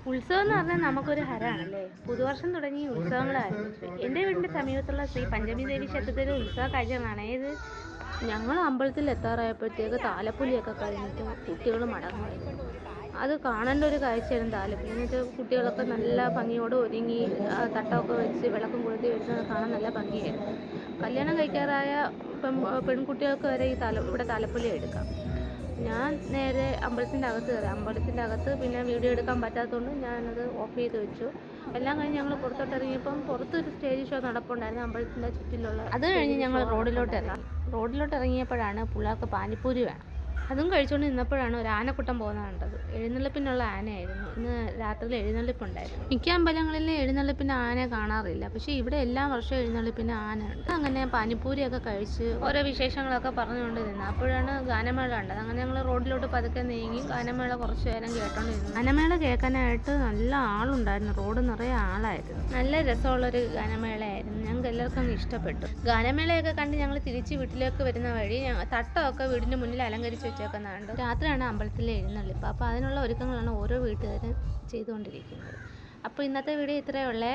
ഉത്സവം എന്ന് പറഞ്ഞാൽ നമുക്കൊരു ഹരമാണല്ലേ. പുതുവർഷം തുടങ്ങി ഉത്സവങ്ങൾ ആരംഭിച്ചു. എൻ്റെ വീടിൻ്റെ സമീപത്തുള്ള ശ്രീ പഞ്ചമി ദേവി ക്ഷേത്രത്തിലെ ഉത്സവ കാഴ്ചകളാണ് ഇത്. ഞങ്ങൾ അമ്പലത്തിൽ എത്താറായപ്പോഴത്തേക്ക് താലപ്പൊലിയൊക്കെ കഴിഞ്ഞിട്ട് കുട്ടികൾ മടങ്ങുമായിരുന്നു. അത് കാണേണ്ട ഒരു കാഴ്ചയായിരുന്നു താലപ്പൊലി. എന്നിട്ട് കുട്ടികളൊക്കെ നല്ല ഭംഗിയോടെ ഒരുങ്ങി തട്ടമൊക്കെ വെച്ച് വിളക്കും കൊളുത്തി വരുന്നത് കാണാൻ നല്ല ഭംഗിയായിരുന്നു. കല്യാണം കഴിക്കാറായ പെൺകുട്ടികൾക്ക് വരെ ഇവിടെ താലപ്പൊലി എടുക്കാം. ഞാൻ നേരെ അമ്പലത്തിൻ്റെ അകത്ത് കയറി. അമ്പലത്തിൻ്റെ അകത്ത് പിന്നെ വീഡിയോ എടുക്കാൻ പറ്റാത്തതുകൊണ്ട് ഞാനത് ഓഫ് ചെയ്ത് വെച്ചു. എല്ലാം കഴിഞ്ഞ് ഞങ്ങൾ പുറത്തോട്ടിറങ്ങിയപ്പം പുറത്തൊരു സ്റ്റേജ് ഷോ നടപ്പുണ്ടായിരുന്നു അമ്പലത്തിൻ്റെ ചുറ്റിലുള്ള. അത് കഴിഞ്ഞ് ഞങ്ങൾ റോഡിലോട്ട് ഇറങ്ങിയപ്പോഴാണ് പിള്ളേർക്ക് പാനിപ്പൂരി വേണം. അതും കഴിച്ചുകൊണ്ട് നിന്നപ്പോഴാണ് ഒരു ആനക്കൂട്ടം പോകുന്നത് കണ്ടത്. എഴുന്നള്ളിപ്പിനുള്ള ആനയായിരുന്നു. ഇന്ന് രാത്രിയിൽ എഴുന്നള്ളിപ്പുണ്ടായിരുന്നു. മിക്ക അമ്പലങ്ങളിലും എഴുന്നള്ളിപ്പിന് ആനയെ കാണാറില്ല, പക്ഷേ ഇവിടെ എല്ലാ വർഷവും എഴുന്നള്ളിപ്പിന് ആനയുണ്ട്. അങ്ങനെ പാനിപ്പൂരിയൊക്കെ കഴിച്ച് ഓരോ വിശേഷങ്ങളൊക്കെ പറഞ്ഞുകൊണ്ട് നിന്ന് അപ്പോഴാണ് ഗാനമേള കണ്ടത്. അങ്ങനെ ഞങ്ങൾ റോഡിലോട്ട് പതുക്കെ നീങ്ങി ഗാനമേള കുറച്ച് നേരം കേട്ടോണ്ടിരുന്നു. ഗാനമേള കേൾക്കാനായിട്ട് നല്ല ആളുണ്ടായിരുന്നു. റോഡ് നിറയെ ആളായിരുന്നു. നല്ല രസമുള്ളൊരു ഗാനമേളയായിരുന്നു. ഞങ്ങൾക്ക് എല്ലാവർക്കും ഇഷ്ടപ്പെട്ടു. ഗാനമേളയൊക്കെ കണ്ട് ഞങ്ങൾ തിരിച്ച് വീട്ടിലേക്ക് വരുന്ന വഴി തട്ടമൊക്കെ വീടിൻ്റെ മുന്നിൽ അലങ്കരിച്ച് വെച്ചേക്കുന്നുണ്ട്. രാത്രിയാണ് അമ്പലത്തിലെ എഴുന്നള്ളിപ്പ്. അപ്പോൾ അതിനുള്ള ഒരുക്കങ്ങളാണ് ഓരോ വീട്ടുകാരും ചെയ്തുകൊണ്ടിരിക്കുന്നത്. അപ്പോൾ ഇന്നത്തെ വീഡിയോ ഇത്രയേ ഉള്ളേ.